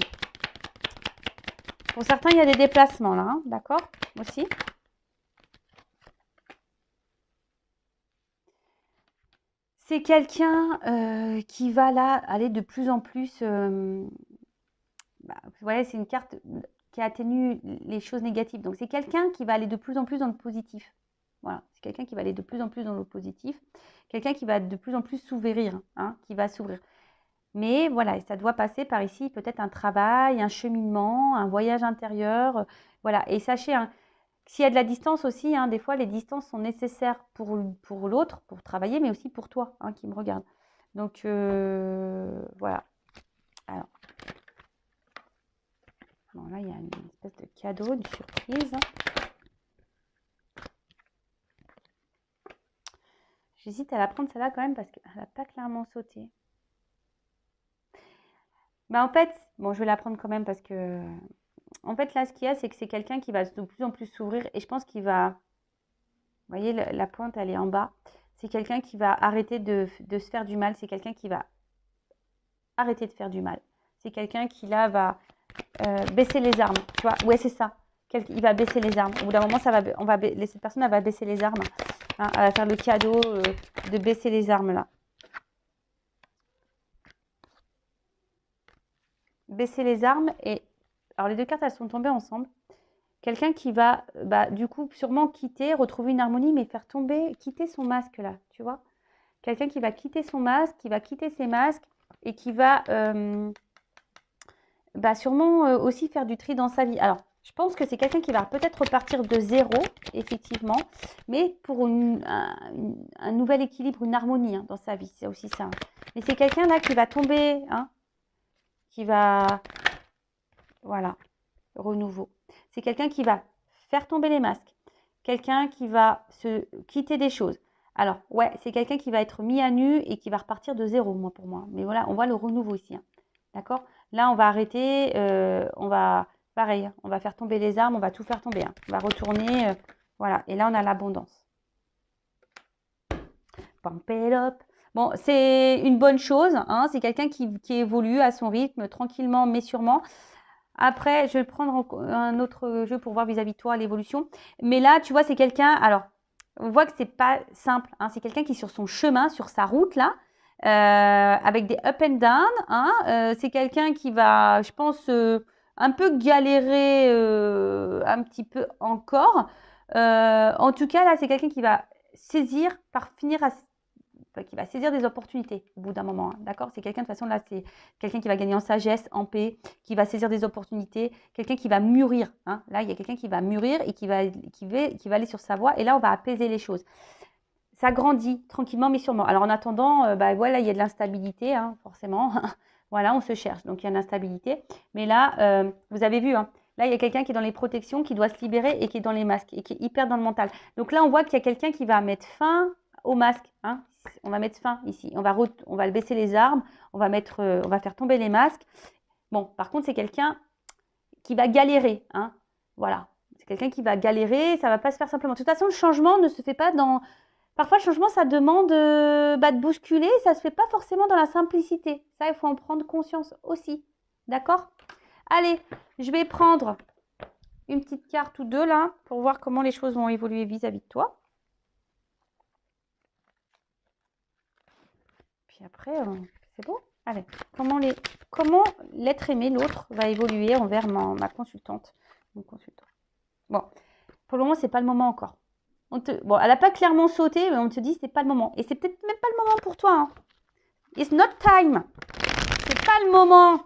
Pour certains, il y a des déplacements là, hein, d'accord? Aussi. C'est quelqu'un qui va là aller de plus en plus. Vous voyez, c'est une carte qui atténue les choses négatives. Donc c'est quelqu'un qui va aller de plus en plus dans le positif. Voilà, c'est quelqu'un qui va aller de plus en plus dans le positif. Quelqu'un qui va de plus en plus s'ouvrir, hein, qui va s'ouvrir. Mais voilà, ça doit passer par ici peut-être un travail, un cheminement, un voyage intérieur. Voilà, et sachez, hein, s'il y a de la distance aussi, hein, des fois les distances sont nécessaires pour l'autre, pour travailler, mais aussi pour toi hein, qui me regarde. Donc voilà. Alors, bon, là il y a une espèce de cadeau, une surprise. J'hésite à la prendre celle-là quand même parce qu'elle n'a pas clairement sauté. Bah en fait, bon, je vais la prendre quand même parce que, en fait, là, ce qu'il y a, c'est que c'est quelqu'un qui va de plus en plus s'ouvrir et je pense qu'il va, vous voyez, la pointe, elle est en bas. C'est quelqu'un qui va arrêter de se faire du mal. C'est quelqu'un qui va arrêter de faire du mal. C'est quelqu'un qui, là, va baisser les armes. Tu vois, ouais, c'est ça. Il va baisser les armes. Au bout d'un moment, cette personne, elle va baisser les armes. Hein, elle va faire le cadeau de baisser les armes, là. Baisser les armes et... Alors, les deux cartes, elles sont tombées ensemble. Quelqu'un qui va, du coup, sûrement quitter, retrouver une harmonie, mais faire tomber, quitter son masque, là, tu vois. Quelqu'un qui va quitter son masque, qui va quitter ses masques et qui va sûrement aussi faire du tri dans sa vie. Alors, je pense que c'est quelqu'un qui va peut-être repartir de zéro, effectivement, mais pour un nouvel équilibre, une harmonie hein, dans sa vie, c'est aussi ça. Hein. Mais c'est quelqu'un là qui va tomber, hein, qui va, voilà, renouveau. C'est quelqu'un qui va faire tomber les masques, quelqu'un qui va se quitter des choses. Alors, ouais, c'est quelqu'un qui va être mis à nu et qui va repartir de zéro, moi, pour moi. Mais voilà, on voit le renouveau ici, hein. D'accord? Là, on va arrêter, on va, pareil, hein, on va faire tomber les armes, on va tout faire tomber. Hein. On va retourner, voilà. Et là, on a l'abondance. Pump it up. Bon, c'est une bonne chose, hein. C'est quelqu'un qui évolue à son rythme, tranquillement, mais sûrement. Après, je vais prendre un autre jeu pour voir vis-à-vis de toi l'évolution. Mais là, tu vois, c'est quelqu'un, alors, on voit que c'est pas simple. Hein, c'est quelqu'un qui est sur son chemin, sur sa route, là, avec des up and down. Hein, c'est quelqu'un qui va, je pense, un peu galérer un petit peu encore. En tout cas, là, c'est quelqu'un qui va saisir, qui va saisir des opportunités au bout d'un moment. Hein, d'accord? C'est quelqu'un, de toute façon, là, c'est quelqu'un qui va gagner en sagesse, en paix, qui va saisir des opportunités, quelqu'un qui va mûrir. Hein. Là, il y a quelqu'un qui va mûrir et qui va aller sur sa voie. Et là, on va apaiser les choses. Ça grandit tranquillement, mais sûrement. Alors, en attendant, voilà, il y a de l'instabilité, hein, forcément. Voilà, on se cherche. Donc, il y a de l'instabilité. Mais là, vous avez vu, hein, là, il y a quelqu'un qui est dans les protections, qui doit se libérer et qui est dans les masques et qui est hyper dans le mental. Donc là, on voit qu'il y a quelqu'un qui va mettre fin au masque. Hein. On va mettre fin ici. On va baisser les armes. On va faire tomber les masques. Bon, par contre, c'est quelqu'un qui va galérer. Hein. Voilà. C'est quelqu'un qui va galérer. Ça ne va pas se faire simplement. De toute façon, le changement ne se fait pas dans... Parfois, le changement, ça demande de bousculer. Ça ne se fait pas forcément dans la simplicité. Ça, il faut en prendre conscience aussi. D'accord? Allez, je vais prendre une petite carte ou deux là pour voir comment les choses vont évoluer vis-à-vis de toi. Puis après, c'est bon. Allez, comment l'être aimé, l'autre, va évoluer envers ma consultante, mon consultant. Bon, pour le moment, c'est pas le moment encore. Bon, elle n'a pas clairement sauté, mais on te dit c'est pas le moment. Et c'est peut-être même pas le moment pour toi. Hein. It's not time. C'est pas le moment.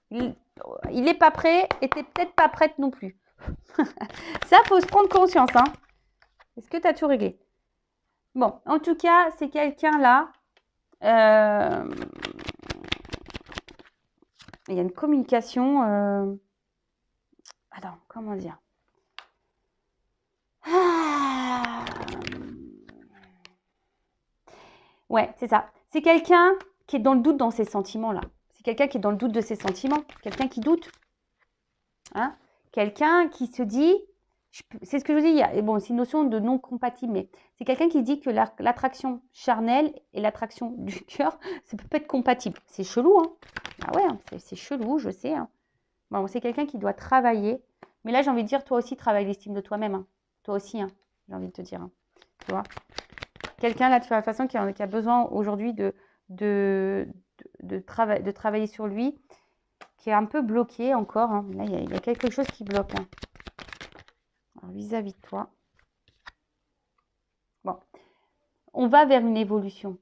Il n'est pas prêt et tu n'es peut-être pas prête non plus. Ça, faut se prendre conscience. Hein. Est-ce que tu as tout réglé? Bon, en tout cas, c'est quelqu'un là. Il y a une communication. Attends, comment dire? Ouais, c'est ça. C'est quelqu'un qui est dans le doute dans ses sentiments là. C'est quelqu'un qui est dans le doute de ses sentiments. Quelqu'un qui doute. Hein? Quelqu'un qui se dit, c'est ce que je vous dis, bon, c'est une notion de non compatible, mais c'est quelqu'un qui dit que l'attraction charnelle et l'attraction du cœur, ça peut pas être compatible. C'est chelou, hein? Ah ouais, hein, c'est chelou, je sais. Hein. Bon, c'est quelqu'un qui doit travailler, mais là, j'ai envie de dire, toi aussi, travaille l'estime de toi-même. Hein. Toi aussi, hein, j'ai envie de te dire. Hein. Tu vois? Quelqu'un, là, de toute façon, qui a besoin aujourd'hui de travailler sur lui, qui est un peu bloqué encore. Hein. Là, il y a quelque chose qui bloque. Hein. Vis-à-vis de toi. Bon. On va vers une évolution.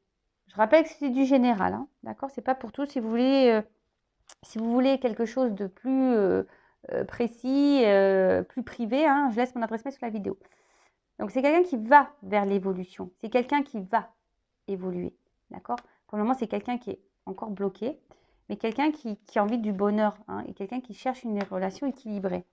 Je rappelle que c'est du général, hein, d'accord? C'est pas pour tout. Si vous voulez quelque chose de plus précis, plus privé, hein, je laisse mon adresse mail sous la vidéo. Donc, c'est quelqu'un qui va vers l'évolution. C'est quelqu'un qui va évoluer, d'accord? Pour le moment, c'est quelqu'un qui est encore bloqué, mais quelqu'un qui a envie du bonheur, hein, et quelqu'un qui cherche une relation équilibrée.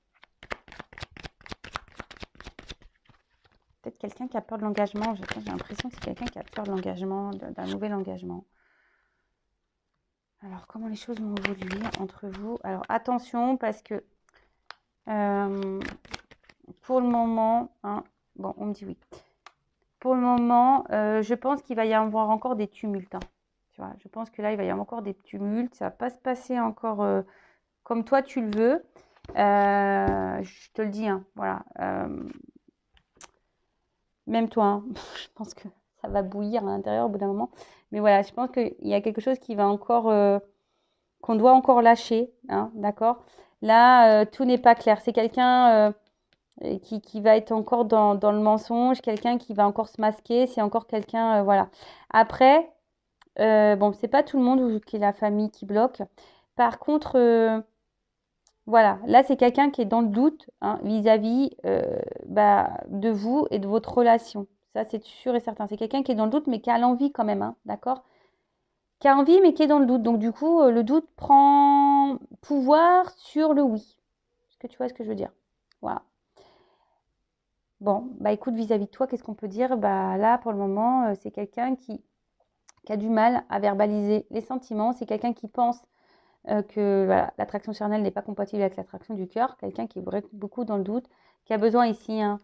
Peut-être quelqu'un qui a peur de l'engagement. J'ai l'impression que c'est quelqu'un qui a peur de l'engagement, d'un nouvel engagement. Alors, comment les choses vont évoluer entre vous? Alors, attention, parce que pour le moment, hein, bon, on me dit oui. Pour le moment, je pense qu'il va y avoir encore des tumultes. Hein, tu vois, je pense que là, il va y avoir encore des tumultes. Ça ne va pas se passer encore comme toi, tu le veux. Je te le dis, hein, voilà. Même toi, hein, je pense que ça va bouillir à l'intérieur au bout d'un moment. Mais voilà, je pense qu'il y a quelque chose qui va encore, qu'on doit encore lâcher, hein, d'accord? Là, tout n'est pas clair. C'est quelqu'un qui va être encore dans le mensonge, quelqu'un qui va encore se masquer, c'est encore quelqu'un, voilà. Après, bon, c'est pas tout le monde qui est la famille qui bloque. Par contre, voilà, là, c'est quelqu'un qui est dans le doute, hein, vis-à-vis de vous et de votre relation. Ça, c'est sûr et certain. C'est quelqu'un qui est dans le doute, mais qui a l'envie quand même, hein, d'accord? Qui a envie, mais qui est dans le doute. Donc, du coup, le doute prend pouvoir sur le oui. Est-ce que tu vois ce que je veux dire? Voilà. Bon, bah écoute, vis-à-vis de toi, qu'est-ce qu'on peut dire? Bah là, pour le moment, c'est quelqu'un qui a du mal à verbaliser les sentiments. C'est quelqu'un qui pense que voilà, l'attraction charnelle n'est pas compatible avec l'attraction du cœur. Quelqu'un qui est beaucoup dans le doute, qui a besoin ici, hein,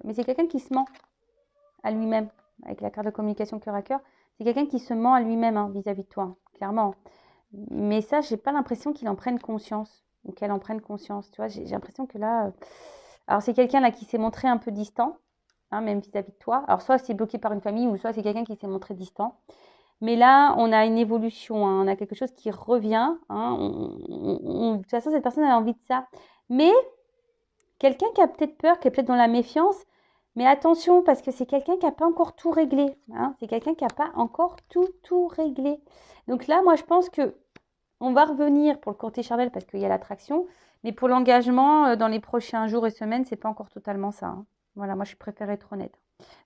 mais c'est quelqu'un qui se ment à lui-même, avec la carte de communication cœur à cœur. C'est quelqu'un qui se ment à lui-même, hein, vis-à-vis de toi, hein, clairement. Mais ça, j'ai pas l'impression qu'il en prenne conscience, ou qu'elle en prenne conscience. Tu vois, j'ai l'impression que là... Alors, c'est quelqu'un là qui s'est montré un peu distant, hein, même vis-à-vis de toi. Alors, soit c'est bloqué par une famille, ou soit c'est quelqu'un qui s'est montré distant. Mais là, on a une évolution, hein, on a quelque chose qui revient. Hein, de toute façon, cette personne a envie de ça. Mais quelqu'un qui a peut-être peur, qui est peut-être dans la méfiance, mais attention, parce que c'est quelqu'un qui n'a pas encore tout réglé. Hein, c'est quelqu'un qui n'a pas encore tout réglé. Donc là, moi, je pense que on va revenir pour le côté charnel parce qu'il y a l'attraction. Mais pour l'engagement, dans les prochains jours et semaines, c'est pas encore totalement ça. Hein. Voilà, moi, je préfère être honnête.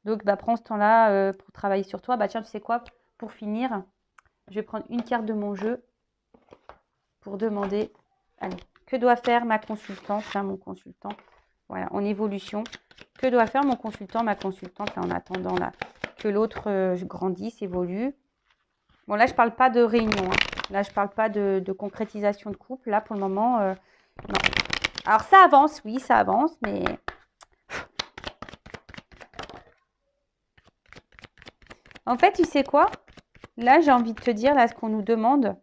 Donc, bah, prends ce temps-là pour travailler sur toi. Bah, tiens, tu sais quoi? Pour finir, je vais prendre une carte de mon jeu pour demander, allez, que doit faire ma consultante, là, mon consultant, voilà, en évolution. Que doit faire mon consultant, ma consultante, là, en attendant là, que l'autre grandisse, évolue. Bon, là, je ne parle pas de réunion. Hein. Là, je ne parle pas de concrétisation de couple. Là, pour le moment, non. Alors, ça avance, oui, ça avance, mais... En fait, tu sais quoi? Là, j'ai envie de te dire, là, ce qu'on nous demande,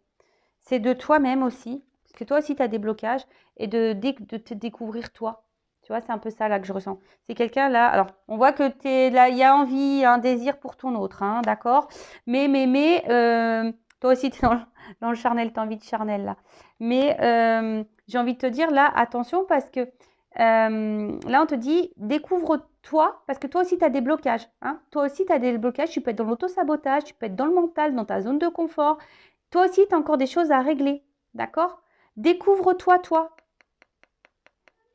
c'est de toi-même aussi. Parce que toi aussi, tu as des blocages. Et de te découvrir toi. Tu vois, c'est un peu ça, là, que je ressens. C'est quelqu'un, là... Alors, on voit que t'es là, il y a envie, un désir pour ton autre, hein, d'accord? Mais, toi aussi, tu es dans le charnel, tu as envie de charnel, là. Mais j'ai envie de te dire, là, attention, parce que là, on te dit, découvre-toi, parce que toi aussi, tu as des blocages. Hein. Toi aussi, tu as des blocages. Tu peux être dans l'auto-sabotage, tu peux être dans le mental, dans ta zone de confort. Toi aussi, tu as encore des choses à régler. D'accord? Découvre-toi, toi.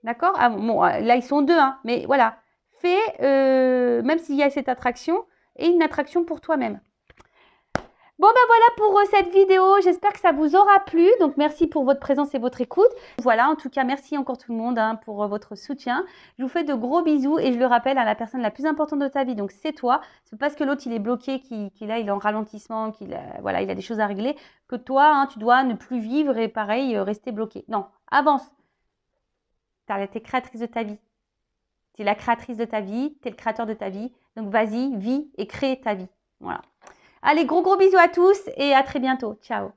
D'accord? Ah, bon, là, ils sont deux, hein, mais voilà. Fais, même s'il y a cette attraction, et une attraction pour toi-même. Bon, ben voilà pour cette vidéo. J'espère que ça vous aura plu. Donc, merci pour votre présence et votre écoute. Voilà, en tout cas, merci encore tout le monde hein, pour votre soutien. Je vous fais de gros bisous et je le rappelle à la personne la plus importante de ta vie. Donc, c'est toi. C'est parce que l'autre, il est bloqué, qu'il est en ralentissement, voilà, il a des choses à régler, que toi, hein, tu dois ne plus vivre et pareil, rester bloqué. Non, avance. Tu es créatrice de ta vie. Tu es la créatrice de ta vie. Tu es le créateur de ta vie. Donc, vas-y, vis et crée ta vie. Voilà. Allez, gros bisous à tous et à très bientôt. Ciao.